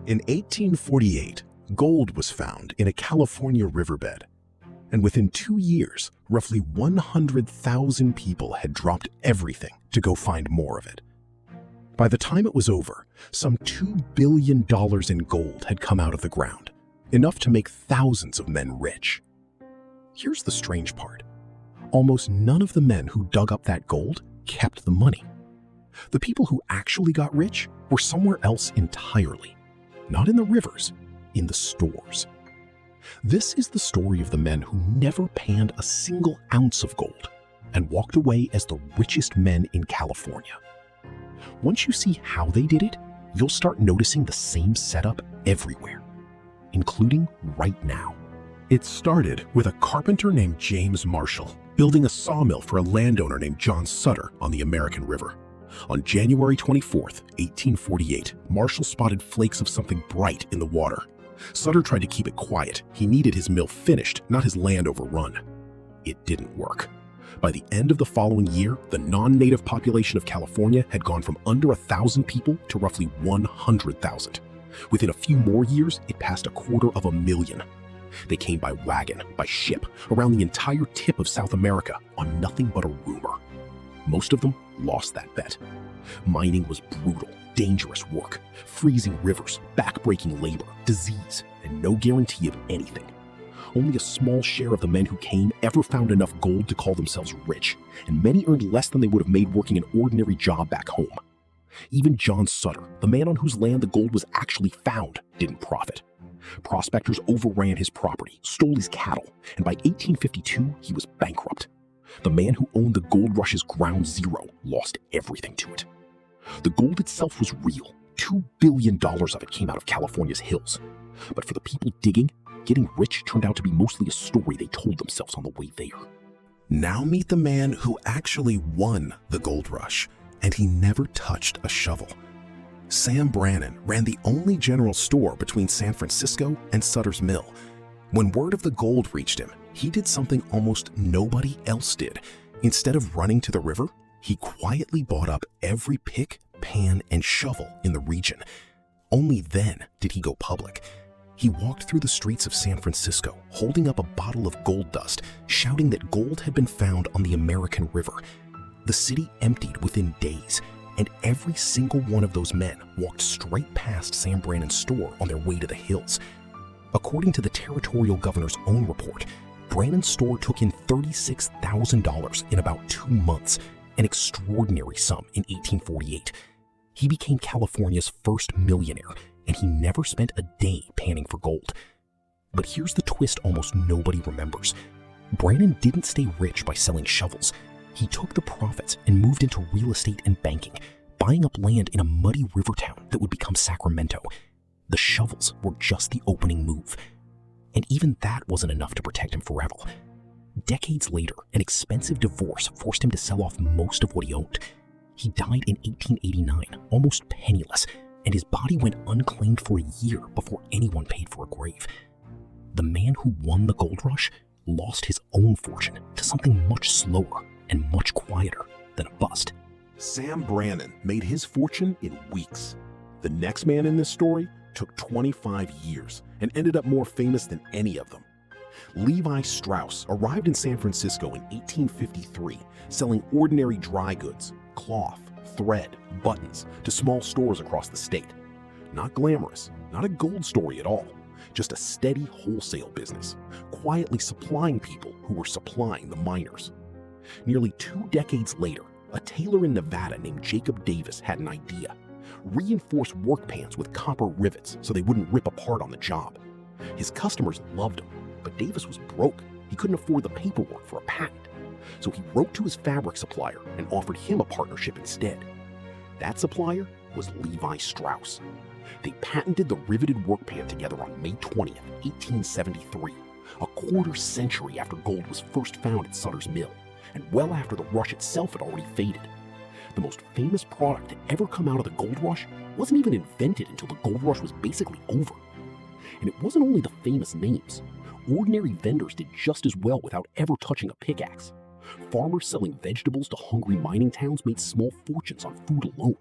In 1848, gold was found in a California riverbed, and within 2 years, roughly 100,000 people had dropped everything to go find more of it. By the time it was over, some $2 billion in gold had come out of the ground, enough to make thousands of men rich. Here's the strange part. Almost none of the men who dug up that gold kept the money. The people who actually got rich were somewhere else entirely. Not in the rivers, in the stores. This is the story of the men who never panned a single ounce of gold and walked away as the richest men in California. Once you see how they did it, you'll start noticing the same setup everywhere, including right now. It started with a carpenter named James Marshall building a sawmill for a landowner named John Sutter on the American River. On January 24, 1848, Marshall spotted flakes of something bright in the water. Sutter tried to keep it quiet. He needed his mill finished, not his land overrun. It didn't work. By the end of the following year, the non-native population of California had gone from under 1,000 people to roughly 100,000. Within a few more years, it passed 250,000. They came by wagon, by ship, around the entire tip of South America on nothing but a rumor. Most of them lost that bet. Mining was brutal, dangerous work, freezing rivers, back-breaking labor, disease, and no guarantee of anything. Only a small share of the men who came ever found enough gold to call themselves rich, and many earned less than they would have made working an ordinary job back home. Even John Sutter, the man on whose land the gold was actually found, didn't profit. Prospectors overran his property, stole his cattle, and by 1852, he was bankrupt. The man who owned the gold rush's ground zero lost everything to it. The gold itself was real. $2 billion of it came out of California's hills. But for the people digging, getting rich turned out to be mostly a story they told themselves on the way there. Now meet the man who actually won the gold rush, and he never touched a shovel. Sam Brannan ran the only general store between San Francisco and Sutter's Mill. When word of the gold reached him, he did something almost nobody else did. Instead of running to the river, he quietly bought up every pick, pan, and shovel in the region. Only then did he go public. He walked through the streets of San Francisco, holding up a bottle of gold dust, shouting that gold had been found on the American River. The city emptied within days, and every single one of those men walked straight past Sam Brannan's store on their way to the hills. According to the territorial governor's own report, Brannan's store took in $36,000 in about 2 months, an extraordinary sum in 1848. He became California's first millionaire, and he never spent a day panning for gold. But here's the twist almost nobody remembers. Brannan didn't stay rich by selling shovels. He took the profits and moved into real estate and banking, buying up land in a muddy river town that would become Sacramento. The shovels were just the opening move. And even that wasn't enough to protect him forever. Decades later, an expensive divorce forced him to sell off most of what he owned. He died in 1889, almost penniless, and his body went unclaimed for a year before anyone paid for a grave. The man who won the gold rush lost his own fortune to something much slower and much quieter than a bust. Sam Brannan made his fortune in weeks. The next man in this story took 25 years and ended up more famous than any of them. Levi Strauss arrived in San Francisco in 1853, selling ordinary dry goods, cloth, thread, buttons, to small stores across the state. Not glamorous, not a gold story at all, just a steady wholesale business, quietly supplying people who were supplying the miners. Nearly 2 decades later, a tailor in Nevada named Jacob Davis had an idea. Reinforce work pants with copper rivets so they wouldn't rip apart on the job. His customers loved him, but Davis was broke. He couldn't afford the paperwork for a patent. So he wrote to his fabric supplier and offered him a partnership instead. That supplier was Levi Strauss. They patented the riveted work pant together on May 20th, 1873, a quarter century after gold was first found at Sutter's Mill, and well after the rush itself had already faded. The most famous product to ever come out of the gold rush wasn't even invented until the gold rush was basically over. And it wasn't only the famous names. Ordinary vendors did just as well without ever touching a pickaxe. Farmers selling vegetables to hungry mining towns made small fortunes on food alone.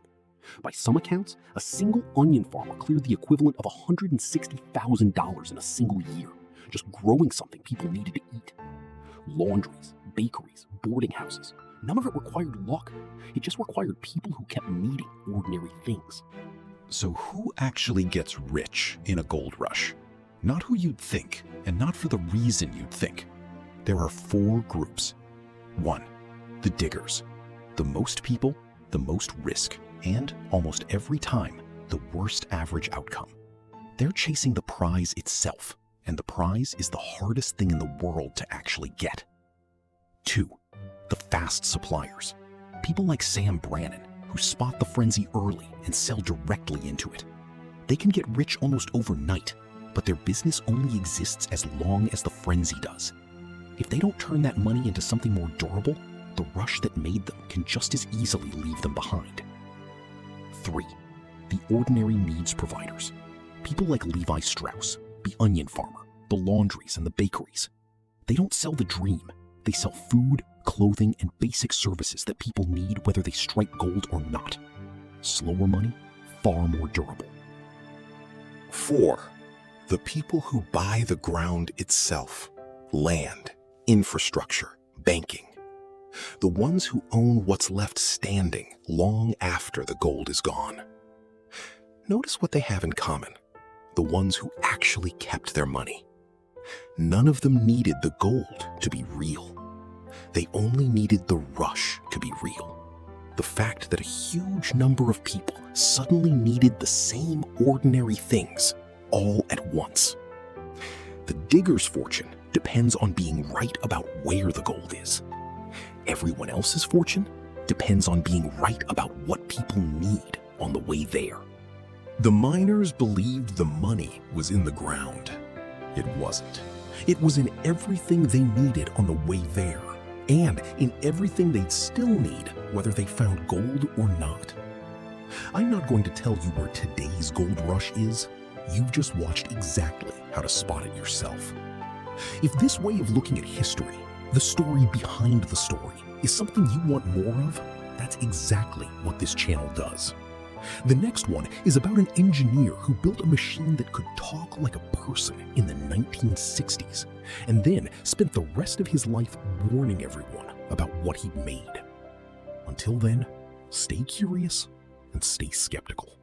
By some accounts, a single onion farmer cleared the equivalent of $160,000 in a single year, just growing something people needed to eat. Laundries, bakeries, boarding houses, none of it required luck. It just required people who kept needing ordinary things. So who actually gets rich in a gold rush? Not who you'd think, and not for the reason you'd think. There are 4 groups. 1. The diggers. The most people, the most risk, and almost every time, the worst average outcome. They're chasing the prize itself, and the prize is the hardest thing in the world to actually get. 2. The fast suppliers. People like Sam Brannan, who spot the frenzy early and sell directly into it. They can get rich almost overnight, but their business only exists as long as the frenzy does. If they don't turn that money into something more durable, the rush that made them can just as easily leave them behind. 3. The ordinary needs providers. People like Levi Strauss, the onion farmer, the laundries, and the bakeries. They don't sell the dream. They sell food, clothing, and basic services that people need whether they strike gold or not. Slower money, far more durable. 4. The people who buy the ground itself. Land, infrastructure, banking. The ones who own what's left standing long after the gold is gone. Notice what they have in common. The ones who actually kept their money. None of them needed the gold to be real. They only needed the rush to be real. The fact that a huge number of people suddenly needed the same ordinary things all at once. The digger's fortune depends on being right about where the gold is. Everyone else's fortune depends on being right about what people need on the way there. The miners believed the money was in the ground. It wasn't. It was in everything they needed on the way there, and in everything they'd still need whether they found gold or not. I'm not going to tell you where today's gold rush is. You've just watched exactly how to spot it yourself. If this way of looking at history, the story behind the story, is something you want more of, that's exactly what this channel does. The next one is about an engineer who built a machine that could talk like a person in the 1960s, and then spent the rest of his life warning everyone about what he'd made. Until then, stay curious and stay skeptical.